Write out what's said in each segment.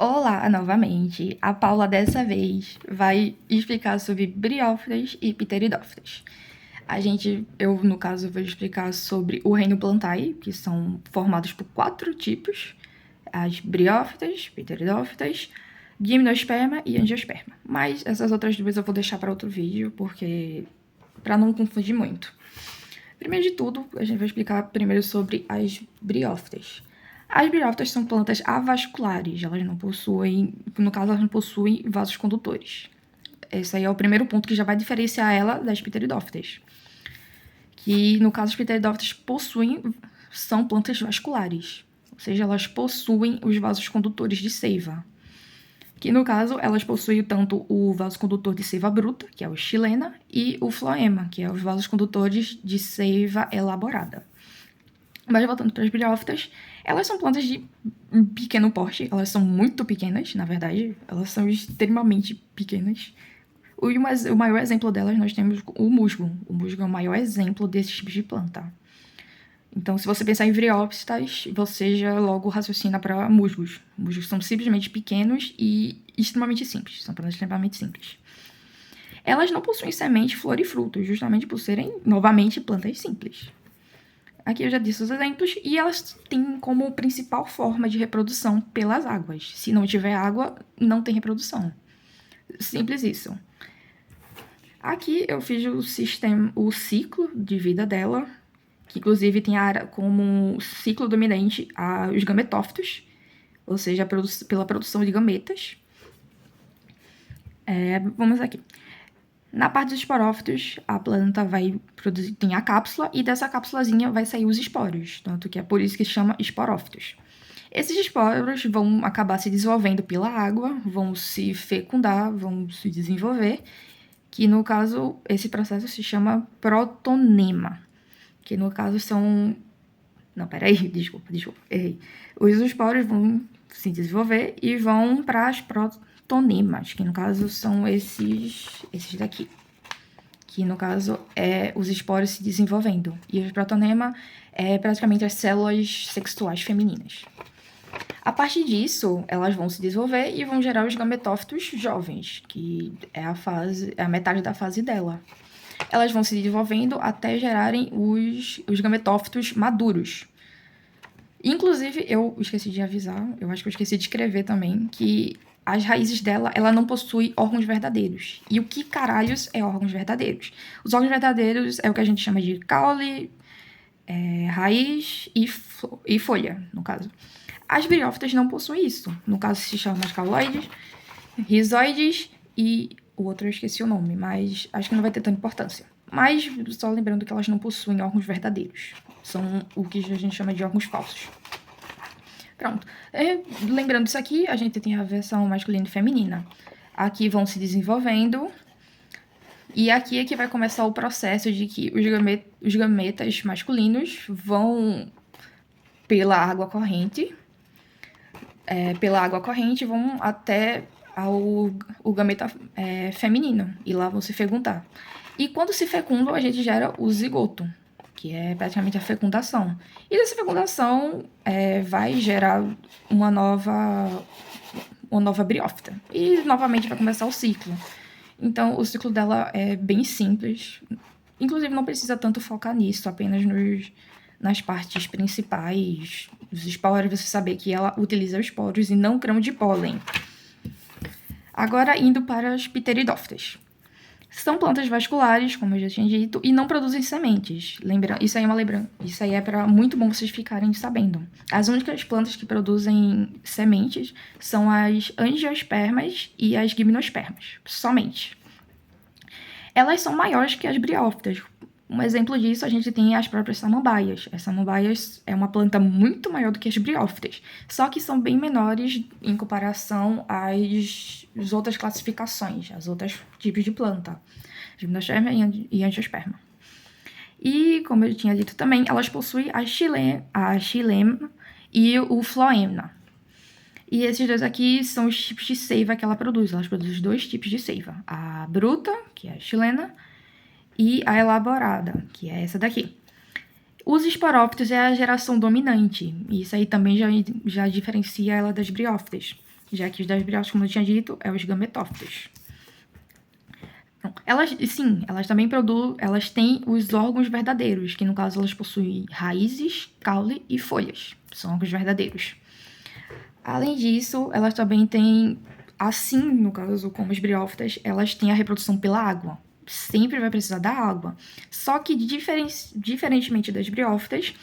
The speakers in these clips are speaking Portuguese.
Olá, novamente. A Paula dessa vez vai explicar sobre briófitas e pteridófitas. Eu no caso vou explicar sobre o reino Plantae, que são formados por 4 tipos: as briófitas, pteridófitas, gimnosperma e angiosperma. Mas essas outras duas eu vou deixar para outro vídeo, porque para não confundir muito. Primeiro de tudo, a gente vai explicar primeiro sobre as briófitas. As briófitas são plantas avasculares, elas não possuem, no caso, elas não possuem vasos condutores. Esse aí é o primeiro ponto que já vai diferenciar ela das pteridófitas. Que, no caso, as pteridófitas são plantas vasculares, ou seja, elas possuem os vasos condutores de seiva. Que, no caso, elas possuem tanto o vaso condutor de seiva bruta, que é o xilema, e o floema, que é os vasos condutores de seiva elaborada. Mas voltando para as briófitas, elas são plantas de pequeno porte, elas são muito pequenas, na verdade, elas são extremamente pequenas. O maior exemplo delas nós temos o musgo. O musgo é o maior exemplo desse tipo de planta. Então, se você pensar em briófitas, você já logo raciocina para musgos. Musgos são simplesmente pequenos e extremamente simples, são plantas extremamente simples. Elas não possuem semente, flor e fruto, justamente por serem, novamente, plantas simples. Aqui eu já disse os exemplos, e elas têm como principal forma de reprodução pelas águas. Se não tiver água, não tem reprodução. Simples isso. Aqui eu fiz o ciclo de vida dela, que inclusive tem como ciclo dominante os gametófitos, ou seja, pela produção de gametas. Vamos aqui. Na parte dos esporófitos, a planta vai produzir, tem a cápsula, e dessa cápsulazinha vai sair os esporos, tanto que é por isso que se chama esporófitos. Esses esporos vão acabar se desenvolvendo pela água, vão se fecundar, vão se desenvolver, que no caso, esse processo se chama protonema, que no caso são... Não, peraí, desculpa, errei. Os esporos vão se desenvolver e vão para as protonemas, que no caso são esses daqui. Que no caso é os esporos se desenvolvendo. E o protonema é praticamente as células sexuais femininas. A partir disso, elas vão se desenvolver e vão gerar os gametófitos jovens, que é a metade da fase dela. Elas vão se desenvolvendo até gerarem os gametófitos maduros. Inclusive, eu esqueci de avisar, eu acho que eu esqueci de escrever também, que as raízes dela, ela não possui órgãos verdadeiros. E o que caralhos é órgãos verdadeiros? Os órgãos verdadeiros é o que a gente chama de caule, raiz e folha, no caso. As briófitas não possuem isso. No caso, se chama cauloides, rizoides e o outro eu esqueci o nome, mas acho que não vai ter tanta importância. Mas só lembrando que elas não possuem órgãos verdadeiros. São o que a gente chama de órgãos falsos. Pronto. Lembrando isso aqui, a gente tem a versão masculina e feminina. Aqui vão se desenvolvendo. E aqui é que vai começar o processo de que os gametas masculinos vão pela água corrente. Vão até o gameta feminino. E lá vão se fecundar. E quando se fecundam, a gente gera o zigoto, que é praticamente a fecundação. E dessa fecundação vai gerar uma nova briófita. E novamente vai começar o ciclo. Então, o ciclo dela é bem simples. Inclusive, não precisa tanto focar nisso, apenas nas partes principais dos esporos, você saber que ela utiliza os poros e não grão de pólen. Agora, indo para as pteridófitas. São plantas vasculares, como eu já tinha dito, e não produzem sementes. Isso aí é para muito bom vocês ficarem sabendo. As únicas plantas que produzem sementes são as angiospermas e as gimnospermas, somente. Elas são maiores que as briófitas. Um exemplo disso, a gente tem as próprias samambaias. As samambaias é uma planta muito maior do que as briófitas, só que são bem menores em comparação às outras classificações, às outros tipos de planta, gimnosperma e angiosperma. E, como eu tinha dito também, elas possuem a xilema e o floema. E esses dois aqui são os tipos de seiva que ela produz. Elas produzem os 2 tipos de seiva. A bruta, que é a chilena, e a elaborada, que é essa daqui. Os esporófitos é a geração dominante, e isso aí também já diferencia ela das briófitas. já que os das briófitas, como eu tinha dito, é os gametófitos. Elas também produzem, elas têm os órgãos verdadeiros, que no caso elas possuem raízes, caule e folhas. São órgãos verdadeiros. Além disso, elas também têm, assim, no caso, como os briófitas, elas têm a reprodução pela água. Sempre vai precisar da água. Só que, diferentemente das briófitas,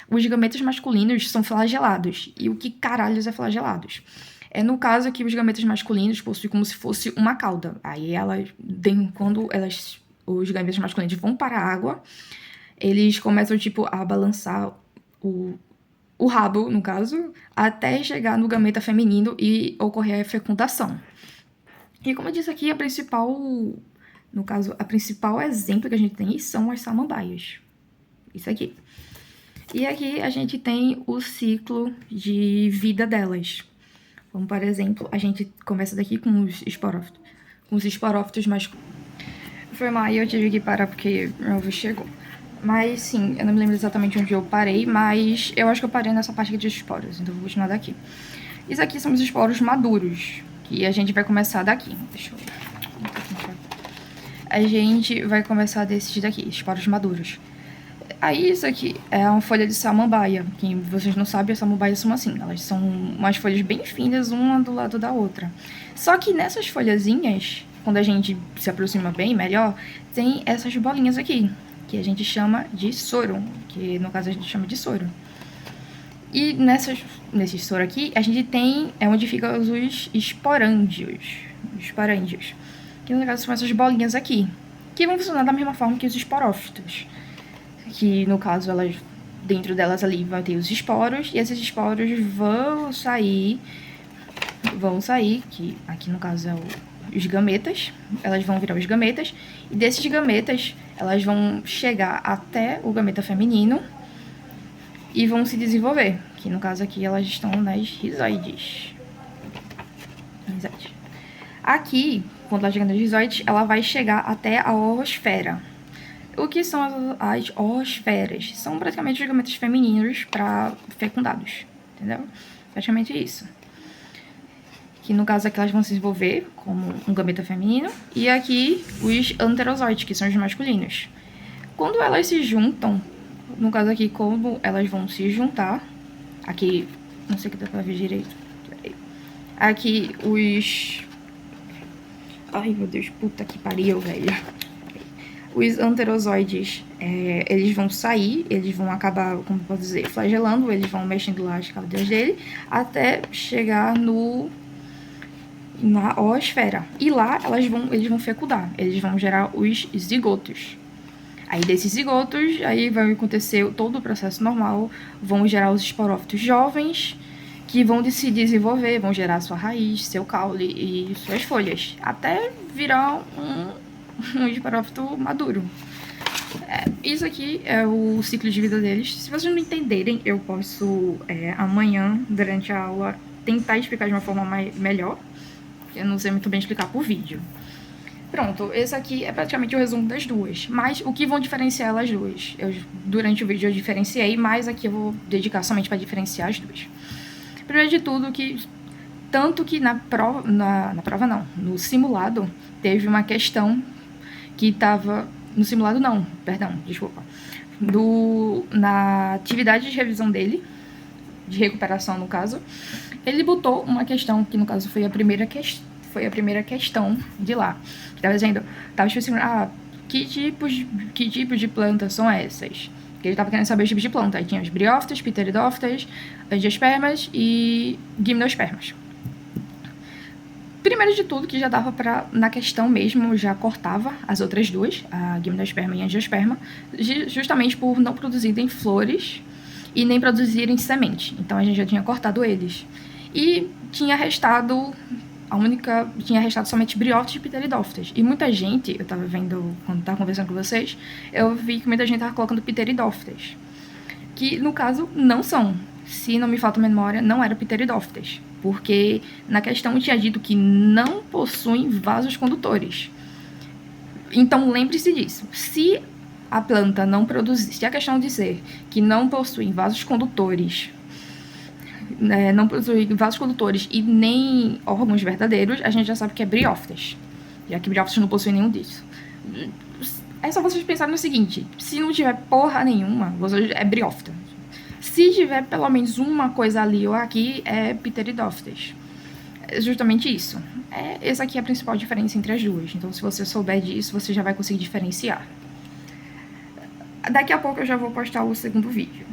os gametas masculinos são flagelados. E o que caralhos é flagelados? No caso aqui, os gametas masculinos possuem como se fosse uma cauda. Aí quando os gametas masculinos vão para a água, eles começam, tipo, a balançar o rabo, no caso, até chegar no gameta feminino e ocorrer a fecundação. E como eu disse aqui, a principal exemplo que a gente tem são as samambaias. Isso aqui. E aqui a gente tem o ciclo de vida delas. Como, por exemplo, a gente começa daqui com os esporófitos. Com os esporófitos masculinos. Foi mal, eu tive que parar porque meu avô chegou. Mas sim, eu não me lembro exatamente onde eu parei, mas eu acho que eu parei nessa parte aqui de esporos, então eu vou continuar daqui. Isso aqui são os esporos maduros, que a gente vai começar daqui. Deixa eu ver. A gente vai começar desses daqui, esporos maduros. Aí isso aqui é uma folha de samambaia. Quem vocês não sabem, as samambaias são assim. Elas são umas folhas bem finas, uma do lado da outra. Só que nessas folhazinhas, quando a gente se aproxima bem melhor, tem essas bolinhas aqui, que a gente chama de soro, que no caso a gente chama de soro. E nesse soro aqui, a gente tem onde ficam os esporângios. Que no caso são essas bolinhas aqui, que vão funcionar da mesma forma que os esporófitos. Que no caso, dentro delas ali vai ter os esporos, e esses esporos vão sair, que aqui no caso é os gametas, elas vão virar os gametas, e desses gametas, elas vão chegar até o gameta feminino e vão se desenvolver, que no caso aqui elas estão nas rizoides. Aqui, quando ela chega nas rizoides, ela vai chegar até a oosfera. O que são as oosferas? São praticamente os gametas femininos para fecundados, entendeu? Praticamente isso. Que no caso aqui elas vão se desenvolver como um gameta feminino. E aqui os anterozoides, que são os masculinos. Quando elas se juntam, no caso aqui, como elas vão se juntar, aqui, não sei o que dá pra ver direito. Aqui os... Ai, meu Deus, puta que pariu, velho. Os anterozoides, eles vão sair, eles vão acabar, como posso dizer, flagelando, eles vão mexendo lá as caudas dele, até chegar na oosfera. E lá eles vão fecundar, eles vão gerar os zigotos. Aí desses zigotos, aí vai acontecer todo o processo normal, vão gerar os esporófitos jovens, que vão se desenvolver, vão gerar sua raiz, seu caule e suas folhas, até virar um esporófito maduro. Isso aqui é o ciclo de vida deles. Se vocês não entenderem, eu posso amanhã, durante a aula, tentar explicar de uma forma melhor. Eu não sei muito bem explicar por vídeo. Pronto, esse aqui é praticamente o resumo das duas. Mas o que vão diferenciar elas duas? Durante o vídeo eu diferenciei, mas aqui eu vou dedicar somente para diferenciar as duas. Primeiro de tudo, tanto que na prova não, no simulado, teve uma questão que estava... No simulado não, perdão, desculpa. Na atividade de revisão dele, de recuperação no caso, ele botou uma questão, que no caso foi a primeira questão de lá. Estava dizendo, estava especificando, que tipos de plantas são essas? Porque ele estava querendo saber os tipos de planta. Aí tinha os briófitas, pteridófitas, angiospermas e gimnospermas. Primeiro de tudo, que já dava pra, na questão mesmo, já cortava as outras duas, a gimnosperma e a angiosperma, justamente por não produzirem flores e nem produzirem semente. Então a gente já tinha cortado eles. E tinha restado somente briófitas e pteridófitas. E muita gente, eu tava vendo, quando tava conversando com vocês, eu vi que muita gente tava colocando pteridófitas. Que, no caso, não são. Se não me falta a memória, não era pteridófitas. Porque na questão tinha dito que não possuem vasos condutores. Então lembre-se disso. Se a planta não produzir, se a questão dizer que não possuem vasos condutores não possui vasos condutores e nem órgãos verdadeiros, a gente já sabe que é briófitas, já que briófitas não possuem nenhum disso. É só vocês pensarem no seguinte: se não tiver porra nenhuma, é briófita. Se tiver pelo menos uma coisa ali ou aqui, é pteridófitas. É justamente isso. Essa aqui é a principal diferença entre as duas. Então, se você souber disso, você já vai conseguir diferenciar. Daqui a pouco eu já vou postar o segundo vídeo.